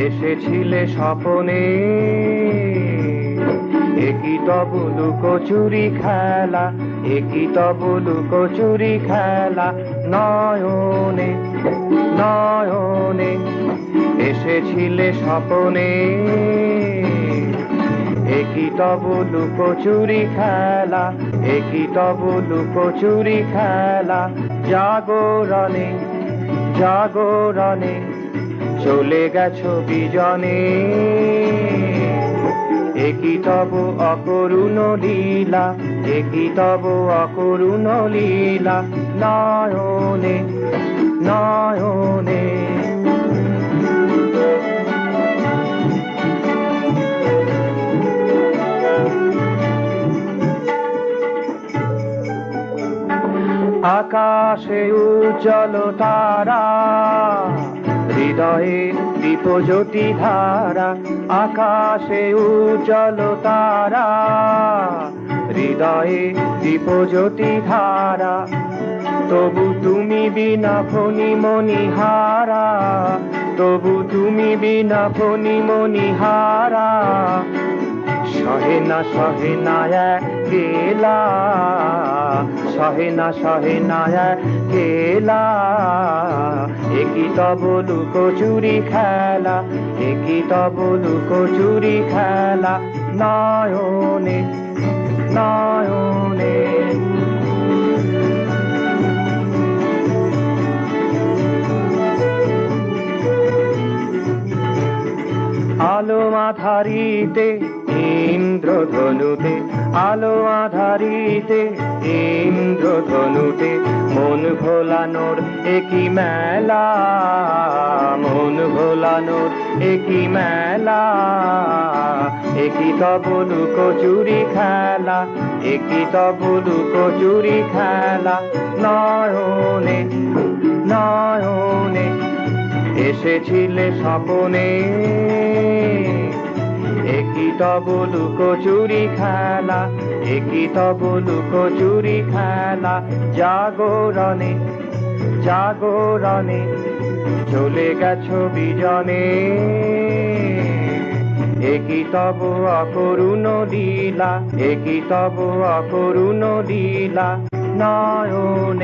এসেছিলে স্বপনে, একই তব লুকোচুরি খেলা, একই তব লুকোচুরি খেলা। নয়নে নয়নে এসেছিলে স্বপনে, একই তব লুকোচুরি খেলা, একই তব লুকোচুরি খেলা। জাগরণে জাগরণে চলে গেছো বিজনে, একই তব অকরুণ লীলা, একই তব অকরুণ লীলা। নয়নে নয়নে আকাশে উজ্জ্বল তারা, হৃদয়ে দীপজ্যোতি ধারা। আকাশে উজ্জ্বল তারা, হৃদয়ে দীপজ্যোতি ধারা। তবু তুমি বিনা ফণি মণিহারা, তবু তুমি বিনা ফণি মণিহারা। সহে না কেলা, সহে না কেলা। একই তব লুকোচুরি খেলা, একই তব লুকোচুরি খেলা। নয়নে নয়নে আলো আধারিতে ইন্দ্রধনুতে, আলো আধারিতে ইন্দ্রধনুতে। মন ভোলানোর একই মেলা, মন ভোলানোর একই মেলা। একই তব লুকোচুরি খেলা, একই তব লুকোচুরি খেলা। নয়নে নয়নে এসেছিলে স্বপনে, একই তব লুকোচুরি খেলা, একই তব লুকোচুরি খেলা। জাগরণে জাগরণে চলে গেছো বিজনে, একই তব অকরুণ লীলা, একই তব অকরুণ লীলা। নয়নে